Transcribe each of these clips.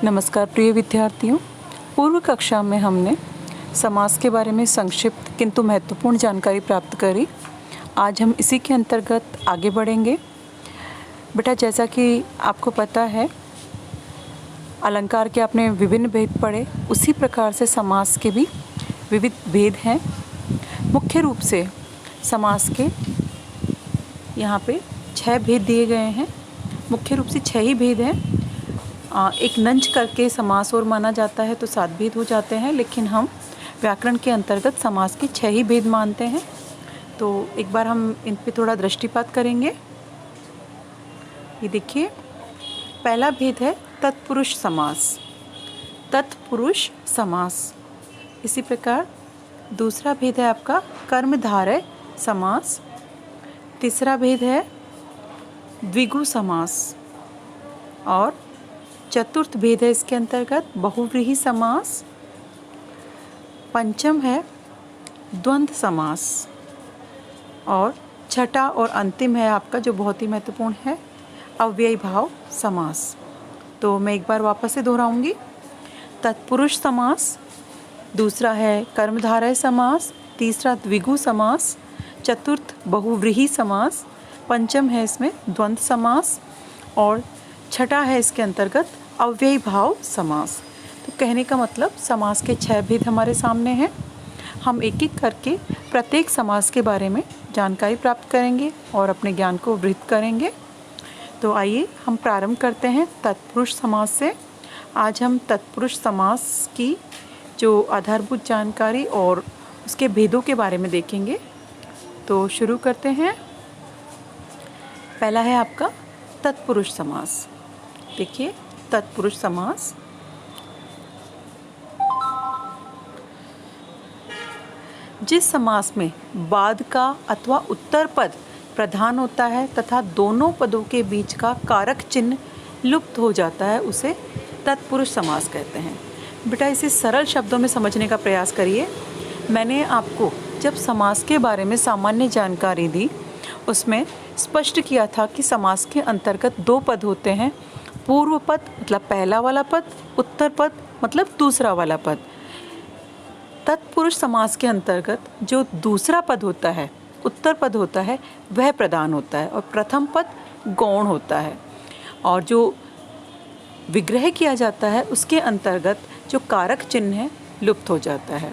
नमस्कार प्रिय विद्यार्थियों। पूर्व कक्षा में हमने समास के बारे में संक्षिप्त किंतु महत्वपूर्ण जानकारी प्राप्त करी। आज हम इसी के अंतर्गत आगे बढ़ेंगे। बेटा, जैसा कि आपको पता है, अलंकार के आपने विभिन्न भेद पढ़े, उसी प्रकार से समास के भी विविध भेद हैं। मुख्य रूप से समास के यहाँ पे 6 भेद दिए गए हैं। मुख्य रूप से 6 ही भेद हैं। एक नंज करके समास और माना जाता है तो 7 भेद हो जाते हैं, लेकिन हम व्याकरण के अंतर्गत समास के 6 ही भेद मानते हैं। तो एक बार हम इन पे थोड़ा दृष्टिपात करेंगे। ये देखिए, पहला भेद है तत्पुरुष समास। तत्पुरुष समास। इसी प्रकार दूसरा भेद है आपका कर्मधारय समास। तीसरा भेद है द्विगु समास। और चतुर्थ भेद है इसके अंतर्गत बहुव्रीहि समास। पंचम है द्वंद्व समास। और छठा और अंतिम है आपका, जो बहुत ही महत्वपूर्ण है, अव्ययी भाव समास। तो मैं एक बार वापस से दोहराऊंगी। तत्पुरुष समास, दूसरा है कर्मधारय समास, तीसरा द्विगु समास, चतुर्थ बहुव्रीहि समास, पंचम है इसमें द्वंद्व समास, और छठा है इसके अंतर्गत अव्ययी भाव समास। तो कहने का मतलब समास के 6 भेद हमारे सामने हैं। हम एक एक करके प्रत्येक समास के बारे में जानकारी प्राप्त करेंगे और अपने ज्ञान को वृद्ध करेंगे। तो आइए हम प्रारंभ करते हैं तत्पुरुष समास से। आज हम तत्पुरुष समास की जो आधारभूत जानकारी और उसके भेदों के बारे में देखेंगे। तो शुरू करते हैं। पहला है आपका तत्पुरुष समास। देखिए, तत्पुरुष समास जिस समास में बाद का अथवा उत्तर पद प्रधान होता है तथा दोनों पदों के बीच का कारक चिन्ह लुप्त हो जाता है, उसे तत्पुरुष समास कहते हैं। बेटा, इसे सरल शब्दों में समझने का प्रयास करिए। मैंने आपको जब समास के बारे में सामान्य जानकारी दी, उसमें स्पष्ट किया था कि समास के अंतर्गत 2 पद होते हैं। पूर्व पद मतलब पहला वाला पद, उत्तर पद मतलब दूसरा वाला पद। तत्पुरुष समास के अंतर्गत जो दूसरा पद होता है, उत्तर पद होता है, वह प्रधान होता है और प्रथम पद गौण होता है। और जो विग्रह किया जाता है उसके अंतर्गत जो कारक चिन्ह है लुप्त हो जाता है।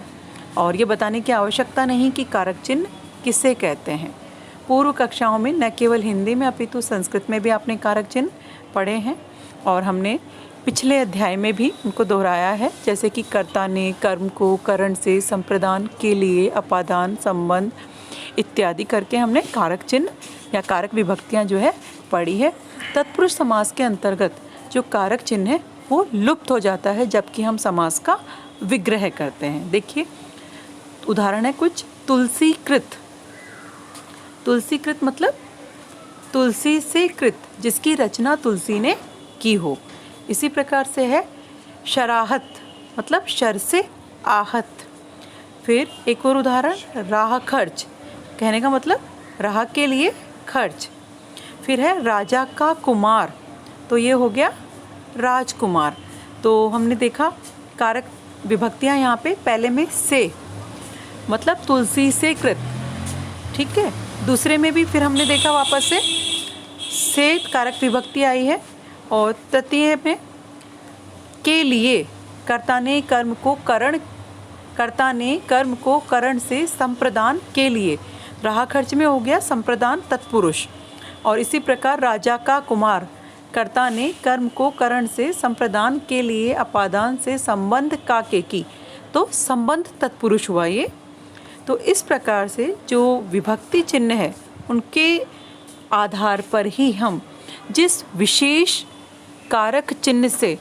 और ये बताने की आवश्यकता नहीं कि कारक चिन्ह किसे कहते हैं। पूर्व कक्षाओं में न केवल हिंदी में अपितु संस्कृत में भी आपने कारक चिन्ह पढ़े हैं और हमने पिछले अध्याय में भी उनको दोहराया है। जैसे कि कर्ता ने कर्म को करण से संप्रदान के लिए अपादान संबंध इत्यादि करके हमने कारक चिन्ह या कारक विभक्तियाँ जो है पढ़ी है। तत्पुरुष समास के अंतर्गत जो कारक चिन्ह है वो लुप्त हो जाता है जबकि हम समास का विग्रह करते हैं। देखिए, उदाहरण है कुछ। तुलसीकृत। तुलसीकृत मतलब तुलसी से कृत, जिसकी रचना तुलसी ने की हो। इसी प्रकार से है शराहत मतलब शर से आहत। फिर एक और उदाहरण, राह खर्च, कहने का मतलब राह के लिए खर्च। फिर है राजा का कुमार, तो ये हो गया राजकुमार। तो हमने देखा कारक विभक्तियाँ यहाँ पे पहले में से मतलब तुलसी से कृत, ठीक है। दूसरे में भी फिर हमने देखा वापस से कारक विभक्ति आई है। और तृतीय में के लिए, कर्ता ने कर्म को करण से संप्रदान के लिए, राह खर्च में हो गया संप्रदान तत्पुरुष। और इसी प्रकार राजा का कुमार, कर्ता ने कर्म को करण से संप्रदान के लिए अपादान से संबंध का के की, तो संबंध तत्पुरुष हुआ ये। तो इस प्रकार से जो विभक्ति चिन्ह है उनके आधार पर ही हम जिस विशेष कारक चिन्ह से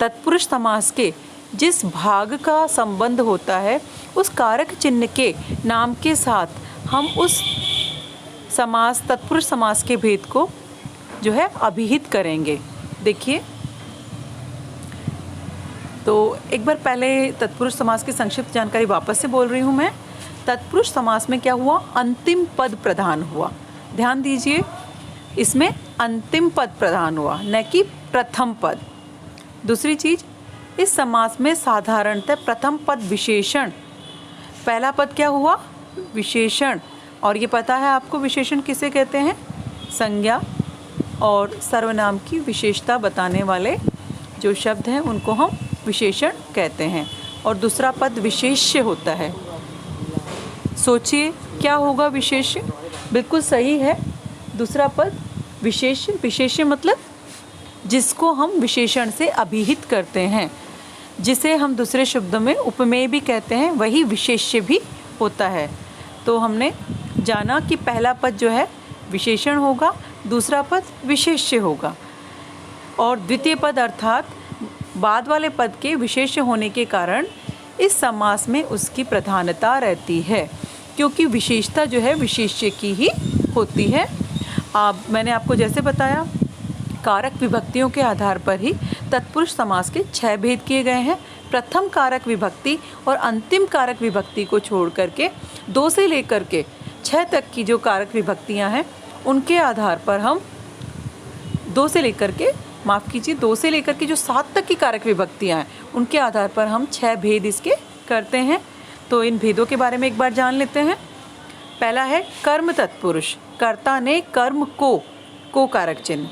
तत्पुरुष समास के जिस भाग का संबंध होता है, उस कारक चिन्ह के नाम के साथ हम उस समास तत्पुरुष समास के भेद को जो है अभिहित करेंगे। देखिए, तो एक बार पहले तत्पुरुष समास की संक्षिप्त जानकारी वापस से बोल रही हूँ मैं। तत्पुरुष समास में क्या हुआ? अंतिम पद प्रधान हुआ। ध्यान दीजिए, इसमें अंतिम पद प्रधान हुआ, न कि प्रथम पद। दूसरी चीज़, इस समास में साधारणतः प्रथम पद विशेषण, पहला पद क्या हुआ? विशेषण। और ये पता है आपको विशेषण किसे कहते हैं? संज्ञा और सर्वनाम की विशेषता बताने वाले जो शब्द हैं उनको हम विशेषण कहते हैं। और दूसरा पद विशेष्य होता है। सोचिए क्या होगा विशेष्य? बिल्कुल सही है, दूसरा पद विशेष्य। विशेष्य मतलब जिसको हम विशेषण से अभिहित करते हैं, जिसे हम दूसरे शब्दों में उपमेय भी कहते हैं, वही विशेष्य भी होता है। तो हमने जाना कि पहला पद जो है विशेषण होगा, दूसरा पद विशेष्य होगा, और द्वितीय पद अर्थात बाद वाले पद के विशेष्य होने के कारण इस समास में उसकी प्रधानता रहती है, क्योंकि विशेषता जो है विशेष्य की ही होती है। मैंने आपको जैसे बताया, कारक विभक्तियों के आधार पर ही तत्पुरुष समास के 6 भेद किए गए हैं। प्रथम कारक विभक्ति और अंतिम कारक विभक्ति को छोड़ करके 2 से लेकर के 6 तक की जो कारक विभक्तियां हैं उनके आधार पर हम 2 से लेकर के जो 7 तक की कारक विभक्तियां हैं उनके आधार पर हम 6 भेद इसके करते हैं। तो इन भेदों के बारे में एक बार जान लेते हैं। पहला है कर्म तत्पुरुष, कर्ता ने कर्म को कारक चिन्ह।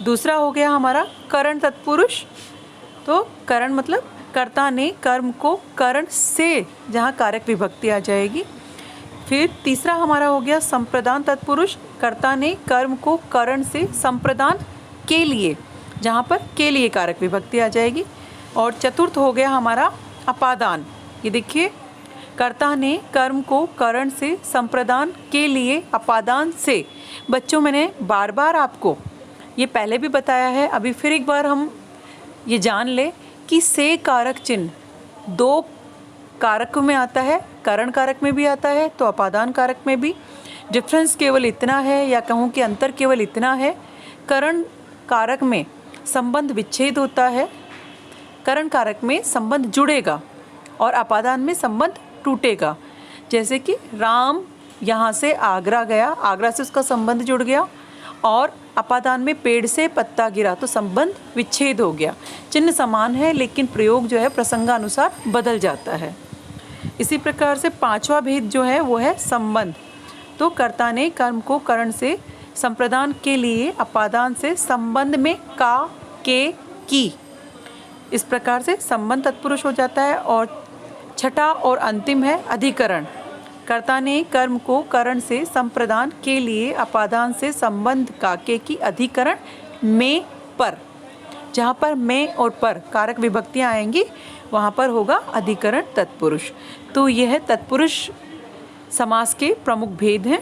दूसरा हो गया हमारा करण तत्पुरुष, तो करण मतलब कर्ता ने कर्म को करण से, जहाँ कारक विभक्ति आ जाएगी। फिर तीसरा हमारा हो गया संप्रदान तत्पुरुष, कर्ता ने कर्म को करण से संप्रदान के लिए, जहाँ पर के लिए कारक विभक्ति आ जाएगी। और चतुर्थ हो गया हमारा अपादान। ये देखिए, कर्ता ने कर्म को करण से संप्रदान के लिए अपादान से। बच्चों, मैंने बार बार आपको ये पहले भी बताया है, अभी फिर एक बार हम ये जान ले कि से कारक चिन्ह 2 कारक में आता है, करण कारक में भी आता है तो अपादान कारक में भी। डिफरेंस केवल इतना है, या कहूँ कि अंतर केवल इतना है, करण कारक में संबंध विच्छेद होता है, करण कारक में संबंध जुड़ेगा और अपादान में संबंध टूटेगा। जैसे कि राम यहाँ से आगरा गया, आगरा से उसका संबंध जुड़ गया, और अपादान में पेड़ से पत्ता गिरा तो संबंध विच्छेद हो गया। चिन्ह समान है लेकिन प्रयोग जो है प्रसंगानुसार बदल जाता है। इसी प्रकार से 5वां भेद जो है वो है संबंध। तो कर्ता ने कर्म को करण से संप्रदान के लिए अपादान से संबंध में का, के, की, इस प्रकार से संबंध तत्पुरुष हो जाता है। और छठा और अंतिम है अधिकरण। कर्ता ने कर्म को करण से संप्रदान के लिए अपादान से संबंध का, के, की, अधिकरण में पर, जहाँ पर में और पर कारक विभक्तियाँ आएंगी वहाँ पर होगा अधिकरण तत्पुरुष। तो यह है तत्पुरुष समास के प्रमुख भेद हैं।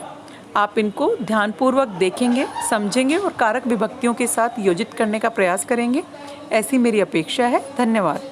आप इनको ध्यानपूर्वक देखेंगे, समझेंगे और कारक विभक्तियों के साथ योजित करने का प्रयास करेंगे, ऐसी मेरी अपेक्षा है। धन्यवाद।